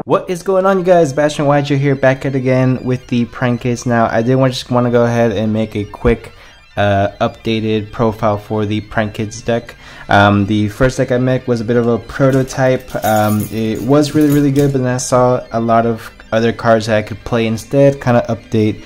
What is going on, you guys? Bastion YJ here, back at again with the prank case. Now, I did just want to go ahead and make a quick updated profile for the prank kids deck. The first deck I made was a bit of a prototype. It was really good, but then I saw a lot of other cards that I could play instead, kind of update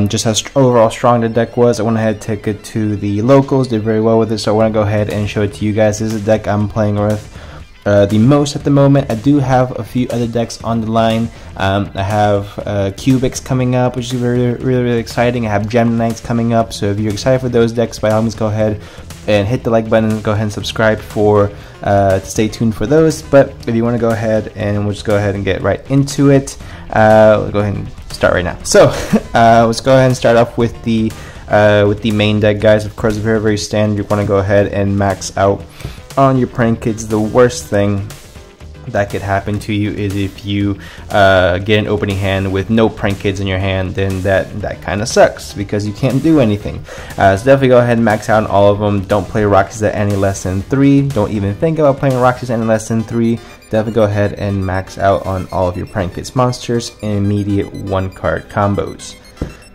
just how overall strong the deck was. I went ahead and took it to the locals, did very well with it, so I want to go ahead and show it to you guys. This is a deck I'm playing with the most at the moment. I do have a few other decks on the line. I have Cubics coming up, which is really exciting. I have Gem Knights coming up, so if you're excited for those decks, by all means go ahead and hit the like button, go ahead and subscribe for to stay tuned for those. But if you want to go ahead, and we'll just go ahead and get right into it. We'll go ahead and start right now. So let's go ahead and start off with the main deck, guys. Of course, very standard. You want to go ahead and max out on your prank kids. The worst thing that could happen to you is if you get an opening hand with no prank kids in your hand. Then that kind of sucks because you can't do anything. So definitely go ahead and max out on all of them. Don't play Roxys at any less than 3. Don't even think about playing Roxys at any less than 3. Definitely go ahead and max out on all of your prank kids monsters and immediate 1-card combos.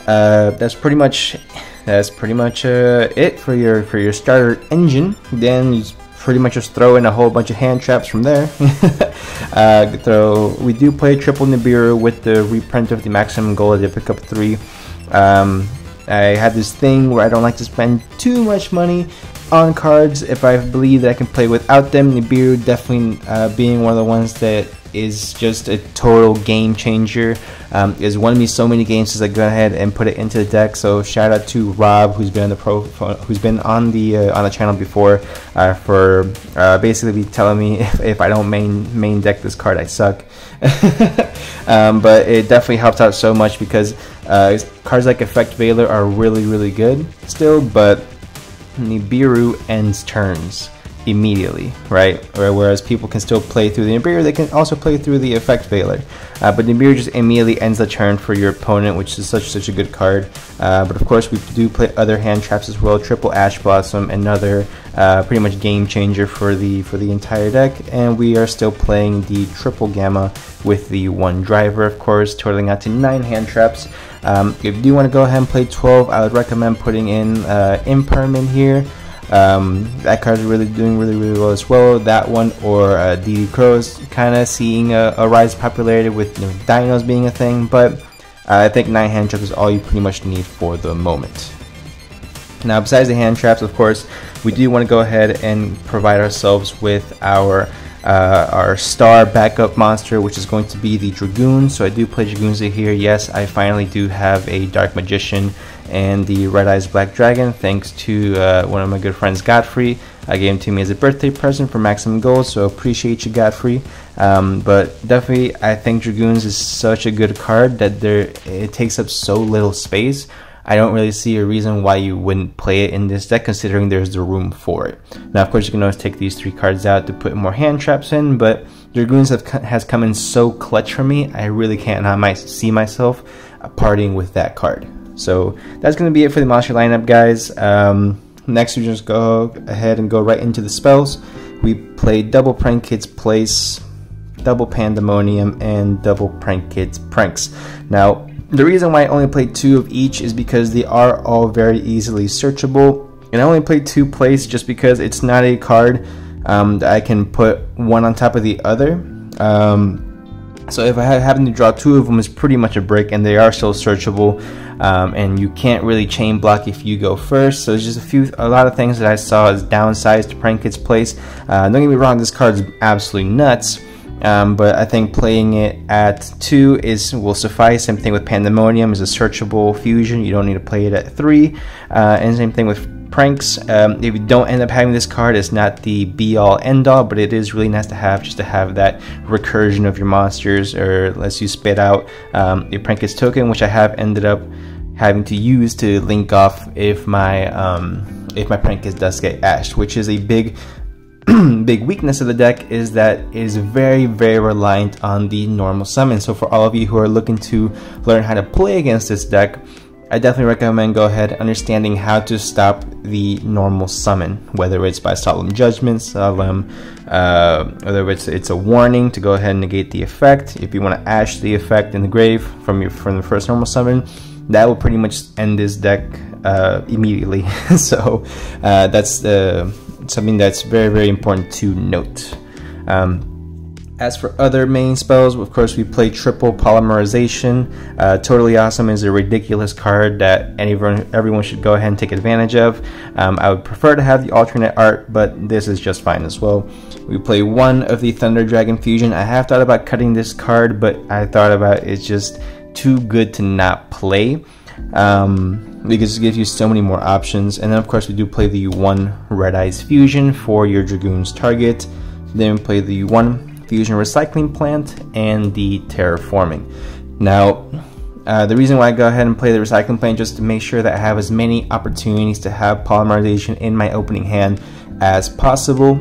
That's pretty much it for your starter engine. Then you pretty much just throw in a whole bunch of hand traps from there. We do play triple Nibiru with the reprint of the maximum goal. I did pick up 3. I had this thing where I don't like to spend too much money on cards if I believe that I can play without them. Nibiru definitely being one of the ones that is just a total game changer. It's won me so many games since I go ahead and put it into the deck. So shout out to Rob, who's been on the channel before, for basically telling me if I don't main deck this card, I suck. But it definitely helps out so much because cards like Effect Veiler are really good still, but Nibiru ends turns immediately, right? Whereas people can still play through the Nibiru, they can also play through the Effect Veiler. But Nibiru just immediately ends the turn for your opponent, which is such a good card. But of course, we do play other hand traps as well. Triple Ash Blossom, another pretty much game changer for the entire deck. And we are still playing the Triple Gamma with the 1 driver, of course, totaling out to 9 hand traps. If you do want to go ahead and play 12, I would recommend putting in Imperman here. That card's doing really well as well. That one, or DD Crows, kind of seeing a rise in popularity with dinos being a thing, but I think 9 hand traps is all you pretty much need for the moment. Now, besides the hand traps, of course, we do want to go ahead and provide ourselves with our star backup monster, which is going to be the Dragoon. So I do play Dragoons here. Yes, I finally do have a Dark Magician and the Red Eyes Black Dragon, thanks to one of my good friends, Godfrey. I gave him to me as a birthday present for maximum gold, so appreciate you, Godfrey. But definitely, I think Dragoons is such a good card that it takes up so little space. I don't really see a reason why you wouldn't play it in this deck, considering there's the room for it. Now, of course, you can always take these 3 cards out to put more hand traps in, but Dragoons has come in so clutch for me, I really can't see myself partying with that card. So that's going to be it for the monster lineup, guys. Next, we just go ahead and go right into the spells. We play double Prank Kids Place, double Pandemonium, and double Prank Kids Pranks. Now, the reason why I only played 2 of each is because they are all very easily searchable. And I only played 2 Place just because it's not a card that I can put one on top of the other. So if I happen to draw 2 of them, it's pretty much a break, and they are still searchable. And you can't really chain block if you go first. So it's just a lot of things that I saw as downsides to Prank Kids Place. Don't get me wrong, this card's absolutely nuts. But I think playing it at 2 will suffice. Same thing with Pandemonium, is a searchable fusion. You don't need to play it at 3. And same thing with Pranks. If you don't end up having this card, it's not the be-all end-all, but it is really nice to have, just to have that recursion of your monsters, or lets you spit out a Prank Kids token, which I have ended up having to use to link off if my Prank Kids does get ashed, which is a big weakness of the deck, is that it is very reliant on the normal summon. So for all of you who are looking to learn how to play against this deck, I definitely recommend go ahead understanding how to stop the normal summon, whether it's by Solemn Judgment, whether it's a warning to go ahead and negate the effect. If you want to ash the effect in the grave from the first normal summon, that will pretty much end this deck immediately. So that's something that's very, very important to note. As for other main spells, of course, we play Triple Polymerization. Totally Awesome is a ridiculous card that everyone should go ahead and take advantage of. I would prefer to have the alternate art, but this is just fine as well. We play one of the Thunder Dragon Fusion. I have thought about cutting this card, but I thought about it's just too good to not play, because it gives you so many more options. And then, of course, we do play the one Red Eyes Fusion for your Dragoon's target. Then we play the one Fusion Recycling Plant and the Terraforming. Now, the reason why I go ahead and play the Recycling Plant just to make sure that I have as many opportunities to have Polymerization in my opening hand as possible.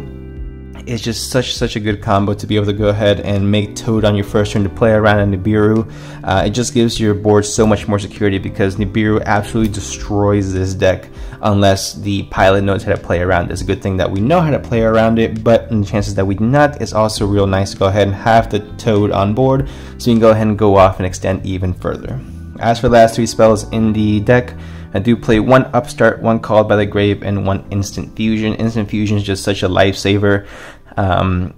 It's just such a good combo to be able to go ahead and make Toad on your first turn to play around in Nibiru. It just gives your board so much more security, because Nibiru absolutely destroys this deck unless the pilot knows how to play around it. It's a good thing that we know how to play around it, but in the chances that we do not, it's also real nice to go ahead and have the Toad on board so you can go ahead and go off and extend even further. As for the last three spells in the deck, I do play one Upstart, one Called by the Grave, and one Instant Fusion. Instant Fusion is just such a lifesaver.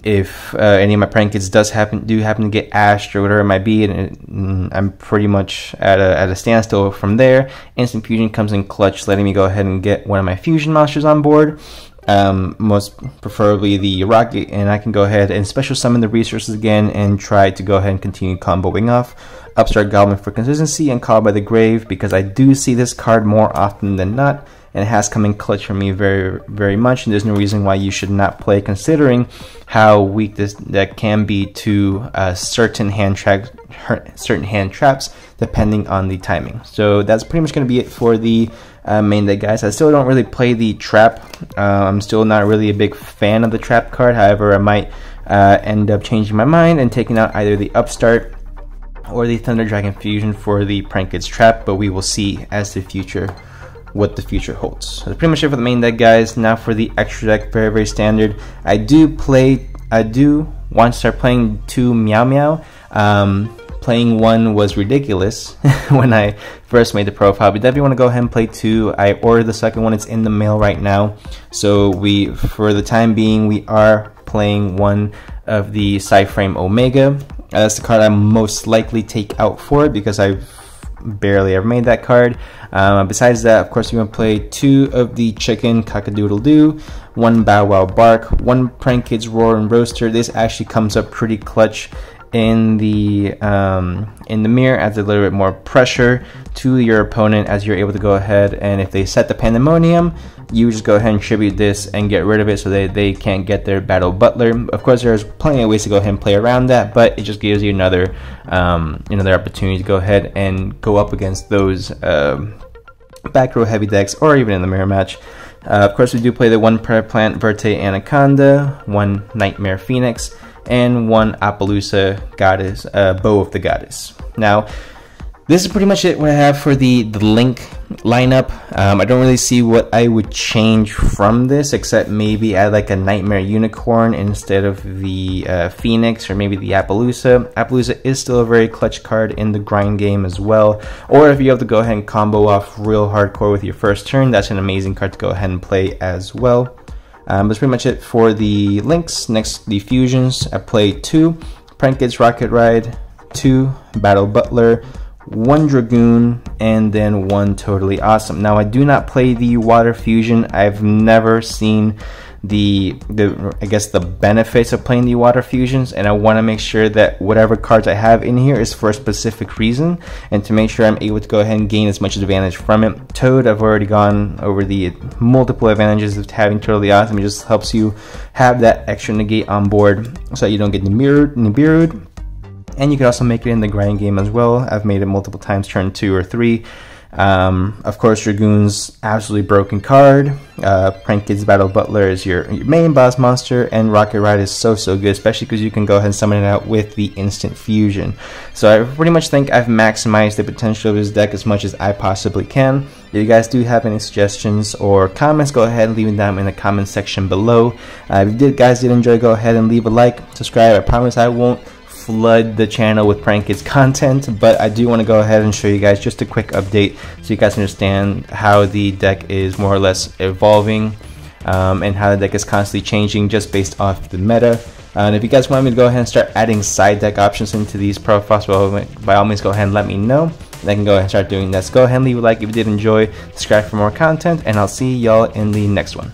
If any of my prank kids happen to get ashed or whatever it might be, and I'm pretty much at a standstill from there, Instant Fusion comes in clutch, letting me go ahead and get one of my fusion monsters on board. Most preferably the Rocket, and I can go ahead and special summon the resources again and try to go ahead and continue comboing off. Upstart Goblin for consistency, and Called by the Grave because I do see this card more often than not, and it has come in clutch for me very, very much, and there's no reason why you should not play, considering how weak this deck can be to certain hand traps depending on the timing. So that's pretty much going to be it for the main deck, guys. I still don't really play the trap. I'm still not really a big fan of the trap card. However, I might end up changing my mind and taking out either the Upstart or the Thunder Dragon Fusion for the Prank Kids trap, but we will see as the future what the future holds. So that's pretty much it for the main deck, guys. Now for the extra deck, very, very standard. I do want to start playing two Meow Meow. Playing one was ridiculous when I first made the profile, but definitely want to go ahead and play two. I ordered the second one, it's in the mail right now. So for the time being, we are playing one of the Psyframe Omega. That's the card I most likely take out for it, because I've barely ever made that card. Besides that, of course, we want to play two of the Chicken Cock-a-doodle-doo, one Bow Wow Bark, one Prank Kids Roar and Roaster. This actually comes up pretty clutch in the mirror, adds a little bit more pressure to your opponent as you're able to go ahead, and if they set the Pandemonium, you just go ahead and tribute this and get rid of it so they can't get their Battle Butler. Of course, there's plenty of ways to go ahead and play around that, but it just gives you another opportunity to go ahead and go up against those back row heavy decks, or even in the mirror match. Of course, we do play the one Prayer Plant Verte Anaconda, one Nightmare Phoenix, and one Appaloosa Goddess, Bow of the Goddess. Now, this is pretty much it what I have for the Link lineup. I don't really see what I would change from this, except maybe add like a Nightmare Unicorn instead of the Phoenix, or maybe the Appaloosa. Appaloosa is still a very clutch card in the grind game as well. Or if you have to go ahead and combo off real hardcore with your first turn, that's an amazing card to go ahead and play as well. That's pretty much it for the links. Next, the fusions. I play two Prank Kids Rocket Ride, two Battle Butler, one Dragoon, and then one Totally Awesome. Now, I do not play the Water Fusion. I've never seen the benefits of playing the Water Fusions, and I want to make sure that whatever cards I have in here is for a specific reason, and to make sure I'm able to go ahead and gain as much advantage from it. Toad, I've already gone over the multiple advantages of having Totally Awesome. It just helps you have that extra negate on board so that you don't get Nibiru'd. And you can also make it in the grind game as well. I've made it multiple times, turn 2 or 3. Of course, Dragoon's absolutely broken card. Prank Kid's Battle Butler is your main boss monster, and Rocket Ride is so good, especially because you can go ahead and summon it out with the instant fusion. So I pretty much think I've maximized the potential of this deck as much as I possibly can. If you guys do have any suggestions or comments, go ahead and leave them in the comment section below. If you guys did enjoy, go ahead and leave a like, subscribe. I promise I won't flood the channel with Prank Kids content, but I do want to go ahead and show you guys just a quick update so you guys understand how the deck is more or less evolving, and how the deck is constantly changing just based off the meta. And if you guys want me to go ahead and start adding side deck options into these profiles, well, by all means go ahead and let me know, and I can go ahead and start doing that. So go ahead and leave a like if you did enjoy, subscribe for more content, and I'll see y'all in the next one.